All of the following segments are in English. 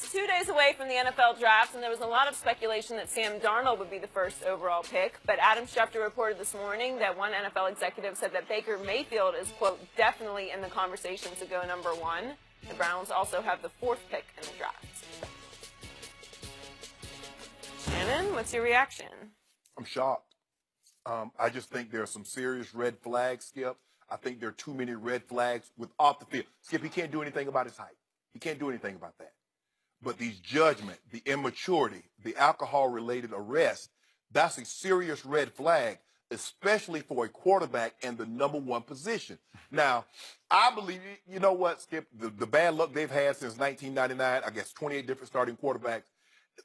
just 2 days away from the NFL draft, and there was a lot of speculation that Sam Darnold would be the first overall pick. But Adam Schefter reported this morning that one NFL executive said that Baker Mayfield is, quote, definitely in the conversation to go number one. The Browns also have the fourth pick in the draft. Shannon, what's your reaction? I'm shocked. I just think there are some serious red flags, Skip. I think there are too many red flags with off the field. Skip, he can't do anything about his height. He can't do anything about that. But these judgment, the immaturity, the alcohol-related arrest, that's a serious red flag, especially for a quarterback in the number one position. Now, I believe, you know what, Skip, the bad luck they've had since 1999, I guess 28 different starting quarterbacks,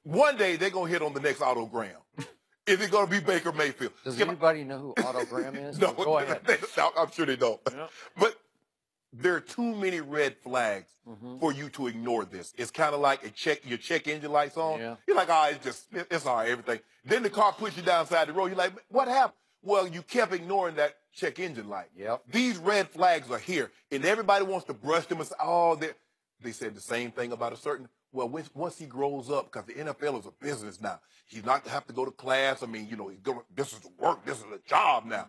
one day they're going to hit on the next autogram. Is it going to be Baker Mayfield? Does anybody know who autogram is? No, go ahead. I'm sure they don't. Yeah. But there are too many red flags for you to ignore this. It's kind of like your check engine light's on. Yeah. You're like, oh, it's all right, everything. Then the car pushes you downside the road. You're like, what happened? Well, you kept ignoring that check engine light. Yep. These red flags are here, and everybody wants to brush them and say, oh, they said the same thing about a certain. Well, once he grows up, because the NFL is a business now, he's not going to have to go to class. I mean, you know, this is work. This is a job now.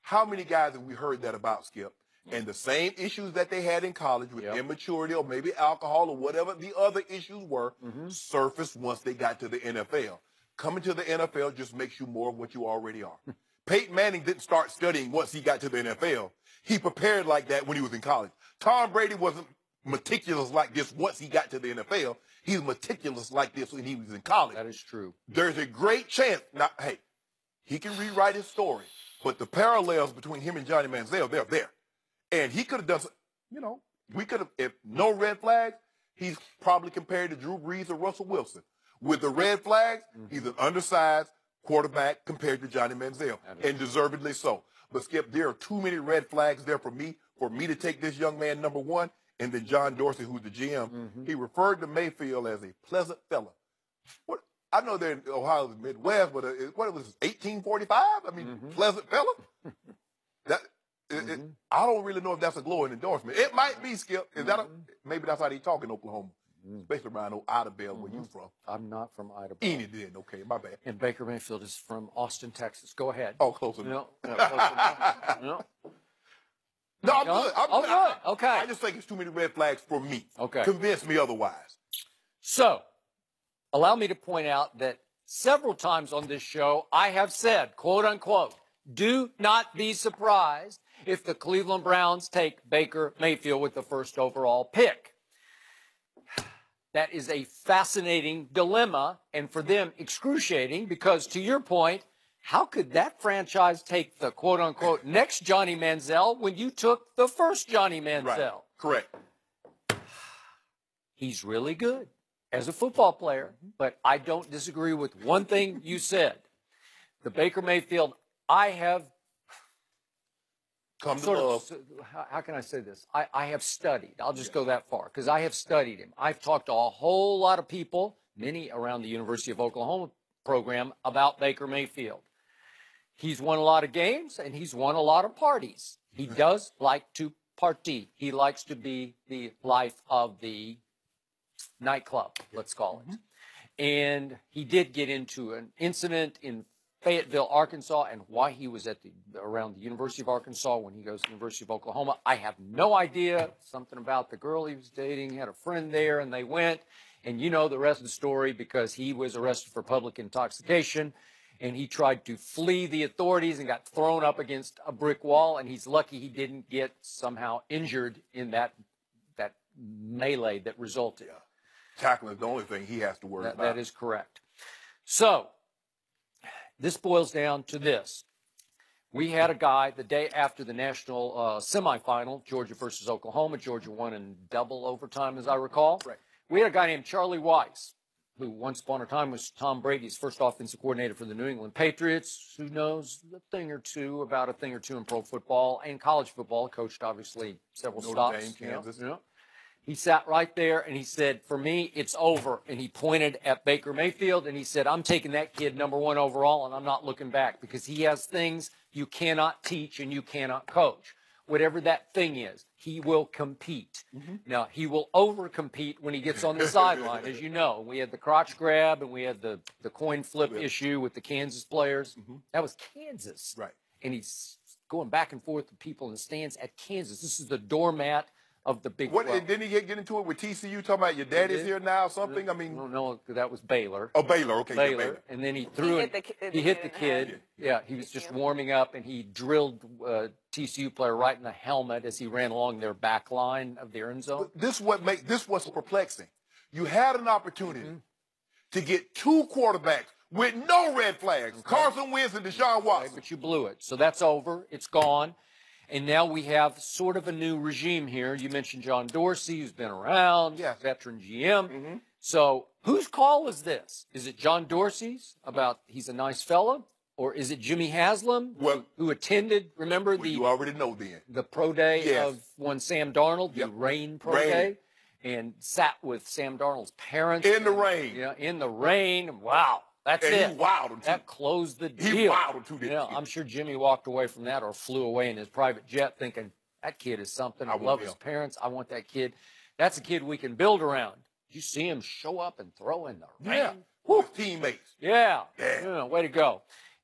How many guys have we heard that about, Skip? And the same issues that they had in college with immaturity or maybe alcohol or whatever the other issues were surfaced once they got to the NFL. Coming to the NFL just makes you more of what you already are. Peyton Manning didn't start studying once he got to the NFL. He prepared like that when he was in college. Tom Brady wasn't meticulous like this once he got to the NFL. He was meticulous like this when he was in college. That is true. There's a great chance. Now, hey, he can rewrite his story, but the parallels between him and Johnny Manziel, they're there. And he could have done, you know, we could have, if no red flags, he's probably compared to Drew Brees or Russell Wilson. With the red flags, he's an undersized quarterback compared to Johnny Manziel, and deservedly so. But, Skip, there are too many red flags there for me to take this young man number one. And then John Dorsey, who's the GM, he referred to Mayfield as a pleasant fella. What? I know they're in Ohio's Midwest, but what was it, 1845? I mean, pleasant fella? I don't really know if that's a glowing endorsement. It might be, Skip. Is that maybe that's how they talk in Oklahoma, especially around Idabel, where you from. I'm not from Idabel. Enid did. Okay, my bad. And Baker Mayfield is from Austin, Texas. Go ahead. Oh, close enough. No, close enough. No. No, I'm good. I'm good. Okay. I just think it's too many red flags for me. Okay. Convince me otherwise. So, allow me to point out that several times on this show, I have said, quote unquote, do not be surprised if the Cleveland Browns take Baker Mayfield with the first overall pick. That is a fascinating dilemma, and for them, excruciating, because to your point, how could that franchise take the quote-unquote next Johnny Manziel when you took the first Johnny Manziel? Right. Correct. He's really good as a football player, but I don't disagree with one thing you said. The Baker Mayfield, I have come to love. How can I say this? I have studied. I'll just go that far because I have studied him. I've talked to a whole lot of people, many around the University of Oklahoma program, about Baker Mayfield. He's won a lot of games, and he's won a lot of parties. He does like to party. He likes to be the life of the nightclub, let's call it. And he did get into an incident in Fayetteville, Arkansas, and why he was at around the University of Arkansas when he goes to the University of Oklahoma, I have no idea. Something about the girl he was dating, he had a friend there, and they went. And you know the rest of the story because he was arrested for public intoxication. And he tried to flee the authorities and got thrown up against a brick wall. And he's lucky he didn't get somehow injured in that melee that resulted. Yeah. Tackling is the only thing he has to worry about. That is correct. So this boils down to this. We had a guy the day after the national semifinal, Georgia versus Oklahoma. Georgia won in double overtime, as I recall. Right. We had a guy named Charlie Weiss, who once upon a time was Tom Brady's first offensive coordinator for the New England Patriots, who knows a thing or two in pro football and college football, coached obviously several stops. Notre Dame, Kansas. You know. He sat right there and he said, for me, it's over. And he pointed at Baker Mayfield and he said, I'm taking that kid number one overall and I'm not looking back because he has things you cannot teach and you cannot coach. whatever that thing is. He will compete. Now, he will over-compete when he gets on the sideline, as you know. We had the crotch grab and we had the coin flip issue with the Kansas players. That was Kansas. Right. And he's going back and forth with people in the stands at Kansas. This is the doormat of the Big 12. Didn't he get into it with TCU talking about your daddy's here now or something? I mean, no, that was Baylor. Oh, Baylor, okay. Baylor. And then he threw he hit the kid. Yeah, he was just warming up, and he drilled TCU player right in the helmet as he ran along their back line of their end zone. This was perplexing. You had an opportunity to get two quarterbacks with no red flags, Carson Wentz and Deshaun Watson. But you blew it. So that's over. It's gone. And now we have sort of a new regime here. You mentioned John Dorsey, who's been around, veteran GM. So whose call is this? Is it John Dorsey's about he's a nice fella? Or is it Jimmy Haslam, who attended, remember, you already know then, the pro day of one Sam Darnold, the rain pro day, and sat with Sam Darnold's parents. In the rain. Yeah, in the rain. Wow. That's it. He wowed him, too. That closed the deal. He wowed him, too. Yeah, I'm sure Jimmy walked away from that or flew away in his private jet thinking, that kid is something. I love his parents. I want that kid. That's a kid we can build around. You see him show up and throw in the rain. His teammates. Yeah. Way to go.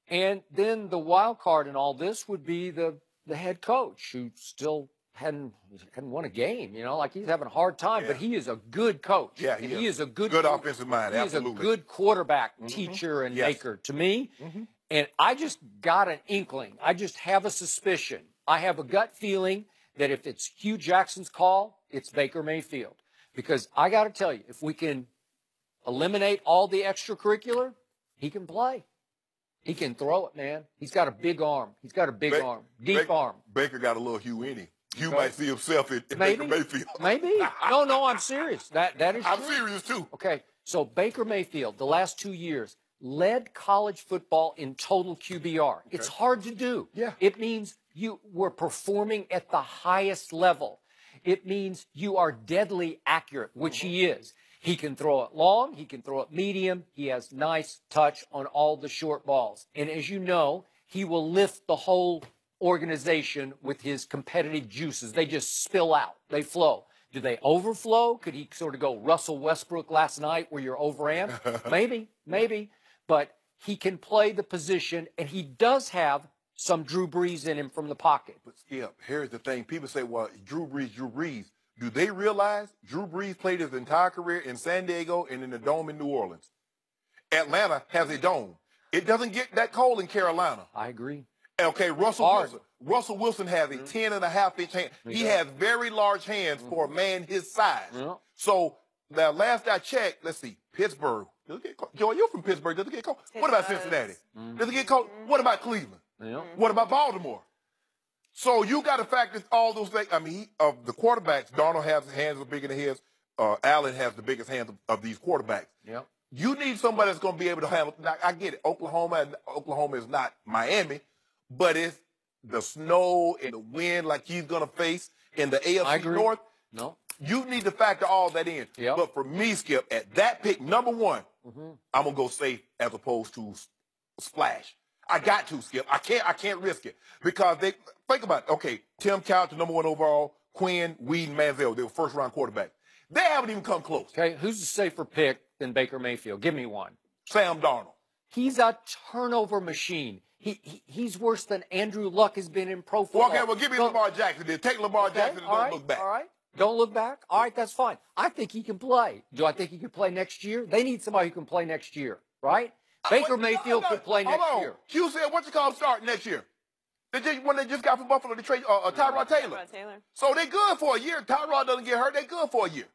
And then the wild card in all this would be the head coach, who still hadn't won a game, like he's having a hard time, but he is a good coach. Yeah, he is a good offensive mind. He is a good quarterback teacher and maker to me. And I just got an inkling. I just have a suspicion. I have a gut feeling that if it's Hugh Jackson's call, it's Baker Mayfield. Because I got to tell you, if we can eliminate all the extracurricular, he can play. He can throw it, man. He's got a big arm. He's got a big arm, deep arm. Baker got a little Hugh in him. Hugh might see himself in Baker Mayfield. Maybe. No, I'm serious. That is true. I'm serious, too. Okay, so Baker Mayfield, the last 2 years, led college football in total QBR. It's hard to do. Yeah. It means you were performing at the highest level. It means you are deadly accurate, which he is. He can throw it long. He can throw it medium. He has nice touch on all the short balls. And as you know, he will lift the whole organization with his competitive juices. They just spill out. They flow. Do they overflow? Could he sort of go Russell Westbrook last night where you're overran? Maybe. But he can play the position, and he does have some Drew Brees in him from the pocket. But, Skip, here's the thing. People say, well, Drew Brees. Do they realize Drew Brees played his entire career in San Diego and in the Dome in New Orleans? Atlanta has a dome. It doesn't get that cold in Carolina. I agree. Okay, Russell Wilson has a 10.5-inch hand. He has very large hands for a man his size. So, now, last I checked, let's see, Pittsburgh. Does it get cold? Joy, you're from Pittsburgh. Does it get cold? What about Cincinnati? Does it get cold? What about Cleveland? What about Baltimore? So you got to factor all those things. I mean, of the quarterbacks, Darnold has his hands bigger than his. Allen has the biggest hands of these quarterbacks. You need somebody that's going to be able to handle. Now, I get it. Oklahoma is not Miami, but it's the snow and the wind like he's going to face in the AFC North. You need to factor all that in. But for me, Skip, at that pick, number one, I'm going to go safe as opposed to splash. I got to, Skip. I can't risk it. Because think about it. Okay, Tim Couch, number one overall, Quinn, Weed, and Manziel, they were first-round quarterbacks. They haven't even come close. Okay, who's a safer pick than Baker Mayfield? Give me one. Sam Darnold. He's a turnover machine. He's worse than Andrew Luck has been in pro football. Well, give me Lamar Jackson. Then take Lamar Jackson and don't look back. All right. Don't look back? All right, that's fine. I think he can play. Do I think he can play next year? They need somebody who can play next year, right? Baker Mayfield could play next year. Q said, what you call him start next year? When they just got from Buffalo, they trade Tyrod Taylor. So they're good for a year. Tyrod doesn't get hurt. They're good for a year.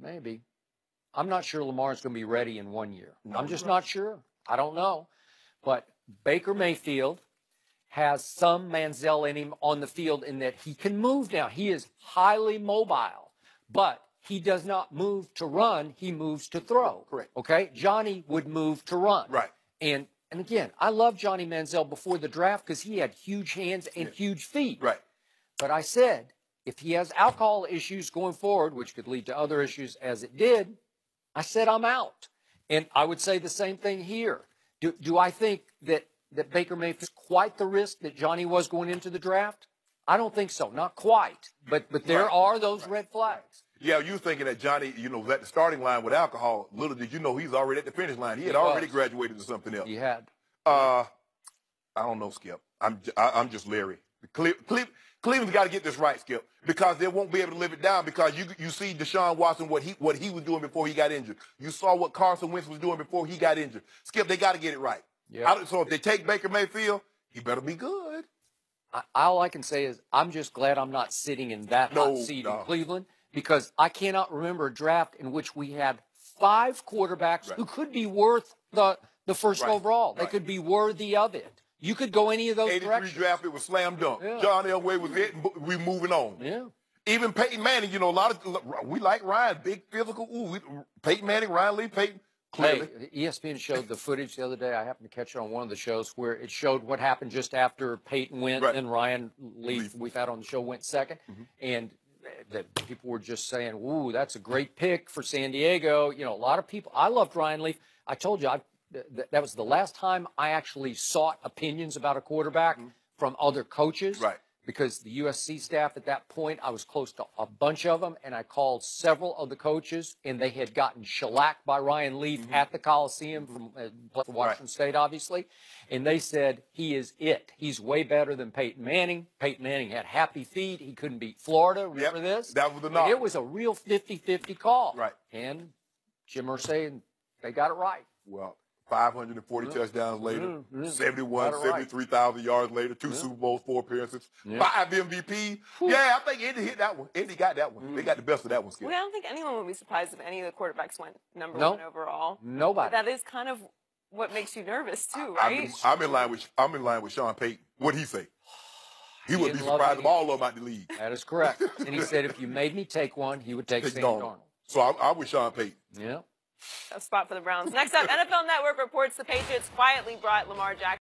Maybe. I'm not sure Lamar's going to be ready in 1 year. I'm just not sure. I don't know. But Baker Mayfield has some Manziel in him on the field in that he can move now. He is highly mobile, but he does not move to run. He moves to throw. Correct. Okay? Johnny would move to run. Right. And again, I love Johnny Manziel before the draft because he had huge hands and huge feet. Right. But I said, if he has alcohol issues going forward, which could lead to other issues as it did, I said I'm out. And I would say the same thing here. Do I think that Baker Mayfield is quite the risk that Johnny was going into the draft? I don't think so. Not quite. But there are those red flags. Yeah, you thinking that Johnny, was at the starting line with alcohol. Little did you know he's already at the finish line. He had already graduated to something else. He had. I don't know, Skip. I'm just leery. Cleveland's got to get this right, Skip, because they won't be able to live it down. Because you see Deshaun Watson, what he was doing before he got injured. You saw what Carson Wentz was doing before he got injured. Skip, they got to get it right. Yeah. So if they take Baker Mayfield, he better be good. All I can say is I'm just glad I'm not sitting in that hot seat in Cleveland, because I cannot remember a draft in which we had 5 quarterbacks who could be worth the first overall. They could be worthy of it. You could go any of those 83 directions. draft, it was slam dunk. Yeah. John Elway was it, and we're moving on. Yeah. Even Peyton Manning, a lot of we like Ryan, big physical. Peyton Manning, Ryan Lee, Peyton. Clearly. Hey, ESPN showed the footage the other day. I happened to catch it on one of the shows where it showed what happened just after Peyton went and Ryan Lee, we've had on the show, went second. And that people were just saying, ooh, that's a great pick for San Diego. A lot of people, I loved Ryan Leaf. I told you, that was the last time I actually sought opinions about a quarterback from other coaches. Right. Because the USC staff at that point, I was close to a bunch of them, and I called several of the coaches, and they had gotten shellacked by Ryan Leaf at the Coliseum from Washington State, obviously. And they said, he is it. He's way better than Peyton Manning. Peyton Manning had happy feet. He couldn't beat Florida. Remember this? That was the knock. It was a real 50-50 call. Right. And Jim Irsay, they got it right. Well, 540 touchdowns later, 73,000 yards later, 2 Super Bowls, 4 appearances, 5 MVP. Yeah, I think Indy hit that one. Indy got that one. They got the best of that one, Skip. Well, I don't think anyone would be surprised if any of the quarterbacks went number 1 overall. Nobody. But that is kind of what makes you nervous too, right? I'm in line with Sean Payton. What'd he say? He would be surprised if all of them out the league. That is correct. And he said if you made me take one, he would take Sam Darnold. So I'm with Sean Payton. Yeah. A spot for the Browns. Next up, NFL Network reports the Patriots quietly brought Lamar Jackson